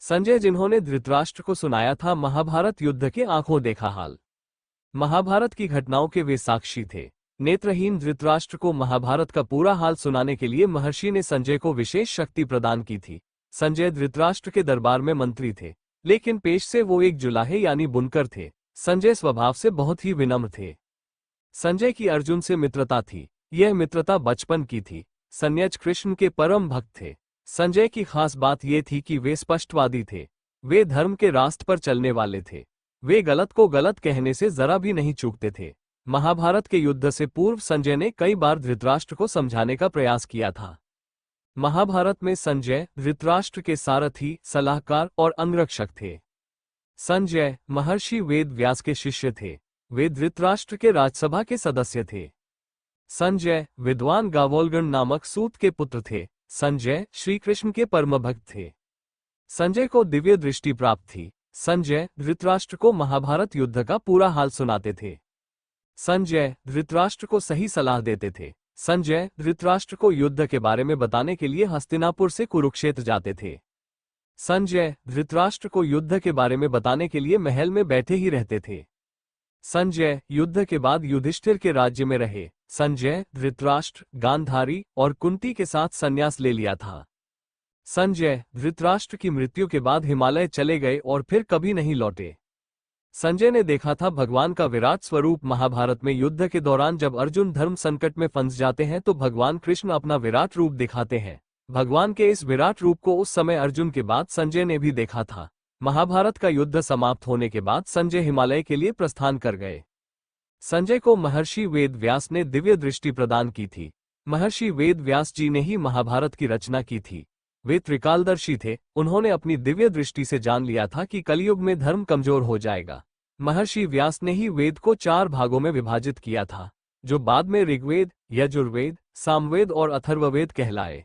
संजय जिन्होंने धृतराष्ट्र को सुनाया था महाभारत युद्ध के आंखों देखा हाल। महाभारत की घटनाओं के वे साक्षी थे। नेत्रहीन धृतराष्ट्र को महाभारत का पूरा हाल सुनाने के लिए महर्षि ने संजय को विशेष शक्ति प्रदान की थी। संजय धृतराष्ट्र के दरबार में मंत्री थे, लेकिन पेश से वो एक जुलाहे यानी बुनकर थे। संजय स्वभाव से बहुत ही विनम्र थे। संजय की अर्जुन से मित्रता थी। यह मित्रता बचपन की थी। संजय कृष्ण के परम भक्त थे। संजय की खास बात यह थी कि वे स्पष्टवादी थे। वे धर्म के रास्ते पर चलने वाले थे। वे गलत को गलत कहने से जरा भी नहीं चूकते थे। महाभारत के युद्ध से पूर्व संजय ने कई बार धृतराष्ट्र को समझाने का प्रयास किया था। महाभारत में संजय धृतराष्ट्र के सारथी, सलाहकार और अंगरक्षक थे। संजय महर्षि वेद व्यास के शिष्य थे। वे धृतराष्ट्र के राज्यसभा के सदस्य थे। संजय विद्वान गावोलगण नामक सूत के पुत्र थे। संजय श्री कृष्ण के परम भक्त थे। संजय को दिव्य दृष्टि प्राप्त थी। संजय धृतराष्ट्र को महाभारत युद्ध का पूरा हाल सुनाते थे। संजय धृतराष्ट्र को सही सलाह देते थे। संजय धृतराष्ट्र को युद्ध के बारे में बताने के लिए हस्तिनापुर से कुरुक्षेत्र जाते थे। संजय धृतराष्ट्र को युद्ध के बारे में बताने के लिए महल में बैठे ही रहते थे। संजय युद्ध के बाद युधिष्ठिर के राज्य में रहे। संजय धृतराष्ट्र, गांधारी और कुंती के साथ संन्यास ले लिया था। संजय धृतराष्ट्र की मृत्यु के बाद हिमालय चले गए और फिर कभी नहीं लौटे। संजय ने देखा था भगवान का विराट स्वरूप। महाभारत में युद्ध के दौरान जब अर्जुन धर्म संकट में फंस जाते हैं तो भगवान कृष्ण अपना विराट रूप दिखाते हैं। भगवान के इस विराट रूप को उस समय अर्जुन के बाद संजय ने भी देखा था। महाभारत का युद्ध समाप्त होने के बाद संजय हिमालय के लिए प्रस्थान कर गए। संजय को महर्षि वेद व्यास ने दिव्य दृष्टि प्रदान की थी। महर्षि वेद व्यास जी ने ही महाभारत की रचना की थी। वे त्रिकालदर्शी थे। उन्होंने अपनी दिव्य दृष्टि से जान लिया था कि कलयुग में धर्म कमजोर हो जाएगा। महर्षि व्यास ने ही वेद को 4 भागों में विभाजित किया था, जो बाद में ऋग्वेद, यजुर्वेद, सामवेद और अथर्ववेद कहलाए।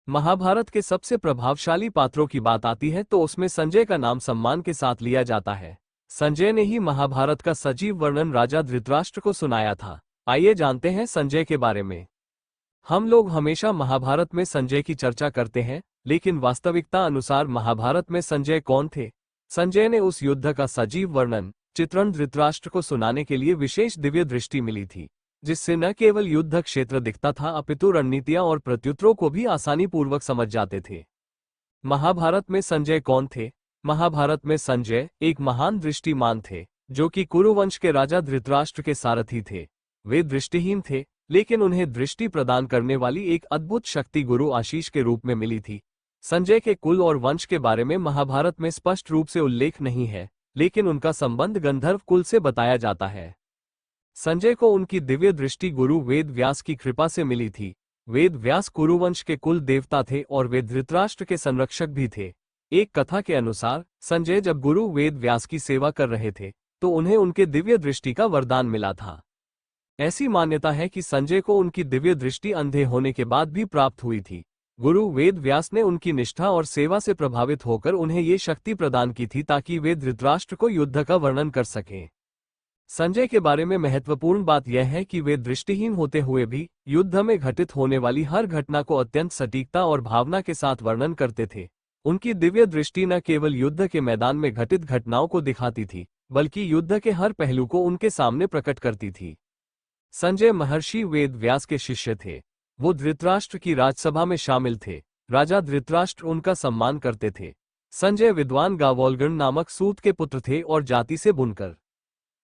महाभारत के सबसे प्रभावशाली पात्रों की बात आती है तो उसमें संजय का नाम सम्मान के साथ लिया जाता है। संजय ने ही महाभारत का सजीव वर्णन राजा धृतराष्ट्र को सुनाया था। आइए जानते हैं संजय के बारे में। हम लोग हमेशा महाभारत में संजय की चर्चा करते हैं, लेकिन वास्तविकता अनुसार महाभारत में संजय कौन थे? संजय ने उस युद्ध का सजीव वर्णन, चित्रण धृतराष्ट्र को सुनाने के लिए विशेष दिव्य दृष्टि मिली थी, जिससे न केवल युद्ध क्षेत्र दिखता था अपितु रणनीतियां और प्रत्युत्तरों को भी आसानी पूर्वक समझ जाते थे। महाभारत में संजय कौन थे? महाभारत में संजय एक महान दृष्टिमान थे, जो कि कुरुवंश के राजा धृतराष्ट्र के सारथी थे। वे दृष्टिहीन थे, लेकिन उन्हें दृष्टि प्रदान करने वाली एक अद्भुत शक्ति गुरु आशीष के रूप में मिली थी। संजय के कुल और वंश के बारे में महाभारत में स्पष्ट रूप से उल्लेख नहीं है, लेकिन उनका संबंध गंधर्व कुल से बताया जाता है। संजय को उनकी दिव्य दृष्टि गुरु वेद व्यास की कृपा से मिली थी। वेद व्यास कुरुवंश के कुल देवता थे और वे धृतराष्ट्र के संरक्षक भी थे। एक कथा के अनुसार संजय जब गुरु वेद व्यास की सेवा कर रहे थे तो उन्हें उनके दिव्य दृष्टि का वरदान मिला था। ऐसी मान्यता है कि संजय को उनकी दिव्य दृष्टि अंधे होने के बाद भी प्राप्त हुई थी। गुरु वेद व्यास ने उनकी निष्ठा और सेवा से प्रभावित होकर उन्हें ये शक्ति प्रदान की थी ताकि वे धृतराष्ट्र को युद्ध का वर्णन कर सकें। संजय के बारे में महत्वपूर्ण बात यह है कि वे दृष्टिहीन होते हुए भी युद्ध में घटित होने वाली हर घटना को अत्यंत सटीकता और भावना के साथ वर्णन करते थे। उनकी दिव्य दृष्टि न केवल युद्ध के मैदान में घटित घटनाओं को दिखाती थी, बल्कि युद्ध के हर पहलू को उनके सामने प्रकट करती थी। संजय महर्षि वेद व्यास के शिष्य थे। वो धृतराष्ट्र की राजसभा में शामिल थे। राजा धृतराष्ट्र उनका सम्मान करते थे। संजय विद्वान गावोलगण नामक सूत के पुत्र थे और जाति से बुनकर।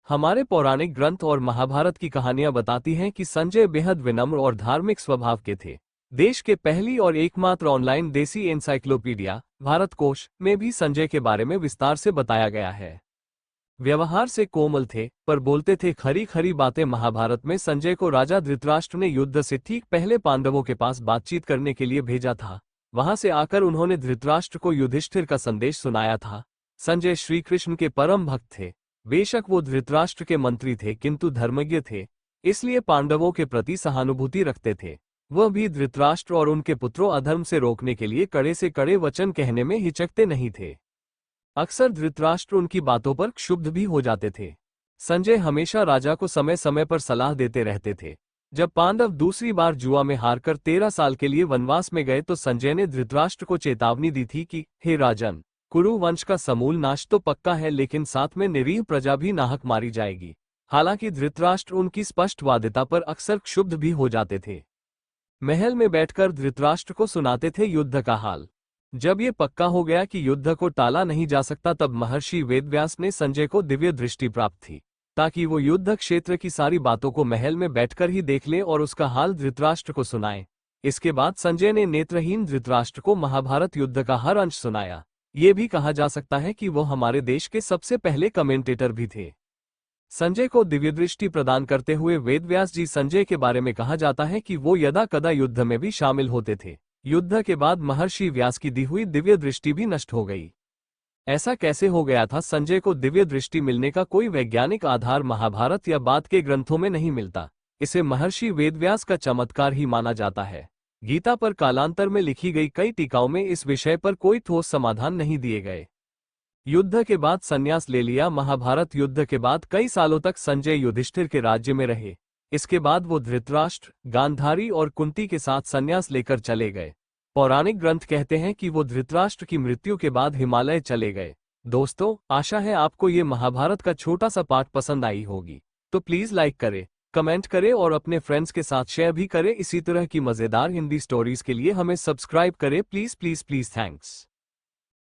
हमारे पौराणिक ग्रंथ और महाभारत की कहानियां बताती हैं कि संजय बेहद विनम्र और धार्मिक स्वभाव के थे। देश के पहली और एकमात्र ऑनलाइन देसी एनसाइक्लोपीडिया भारत कोश में भी संजय के बारे में विस्तार से बताया गया है। व्यवहार से कोमल थे, पर बोलते थे खरी खरी बातें। महाभारत में संजय को राजा धृतराष्ट्र ने युद्ध से ठीक पहले पांडवों के पास बातचीत करने के लिए भेजा था। वहां से आकर उन्होंने धृतराष्ट्र को युधिष्ठिर का संदेश सुनाया था। संजय श्री कृष्ण के परम भक्त थे। बेशक वो धृतराष्ट्र के मंत्री थे, किंतु धर्मज्ञ थे, इसलिए पांडवों के प्रति सहानुभूति रखते थे। वह भी धृतराष्ट्र और उनके पुत्रों अधर्म से रोकने के लिए कड़े से कड़े वचन कहने में हिचकते नहीं थे। अक्सर धृतराष्ट्र उनकी बातों पर क्षुब्ध भी हो जाते थे। संजय हमेशा राजा को समय समय पर सलाह देते रहते थे। जब पांडव दूसरी बार जुआ में हारकर 13 साल के लिए वनवास में गए तो संजय ने धृतराष्ट्र को चेतावनी दी थी कि हे राजन, कुरु वंश का समूल नाश तो पक्का है, लेकिन साथ में निरीह प्रजा भी नाहक मारी जाएगी। हालांकि धृतराष्ट्र उनकी स्पष्टवादिता पर अक्सर क्षुब्ध भी हो जाते थे। महल में बैठकर धृतराष्ट्र को सुनाते थे युद्ध का हाल। जब ये पक्का हो गया कि युद्ध को टाला नहीं जा सकता, तब महर्षि वेदव्यास ने संजय को दिव्य दृष्टि प्राप्त थी, ताकि वो युद्ध क्षेत्र की सारी बातों को महल में बैठकर ही देख ले और उसका हाल धृतराष्ट्र को सुनाए। इसके बाद संजय ने नेत्रहीन धृतराष्ट्र को महाभारत युद्ध का हर अंश सुनाया। ये भी कहा जा सकता है कि वो हमारे देश के सबसे पहले कमेंटेटर भी थे। संजय को दिव्यदृष्टि प्रदान करते हुए वेदव्यास जी संजय के बारे में कहा जाता है कि वो यदा कदा युद्ध में भी शामिल होते थे। युद्ध के बाद महर्षि व्यास की दी हुई दिव्य दृष्टि भी नष्ट हो गई। ऐसा कैसे हो गया था? संजय को दिव्य दृष्टि मिलने का कोई वैज्ञानिक आधार महाभारत या बाद के ग्रंथों में नहीं मिलता। इसे महर्षि वेदव्यास का चमत्कार ही माना जाता है। गीता पर कालांतर में लिखी गई कई टीकाओं में इस विषय पर कोई ठोस समाधान नहीं दिए गए। युद्ध के बाद संन्यास ले लिया। महाभारत युद्ध के बाद कई सालों तक संजय युधिष्ठिर के राज्य में रहे। इसके बाद वो धृतराष्ट्र, गांधारी और कुंती के साथ संन्यास लेकर चले गए। पौराणिक ग्रंथ कहते हैं कि वो धृतराष्ट्र की मृत्यु के बाद हिमालय चले गए। दोस्तों, आशा है आपको ये महाभारत का छोटा सा पाठ पसंद आई होगी। तो प्लीज लाइक करें, कमेंट करें और अपने फ्रेंड्स के साथ शेयर भी करें। इसी तरह की मजेदार हिंदी स्टोरीज के लिए हमें सब्सक्राइब करें। Please please please. थैंक्स।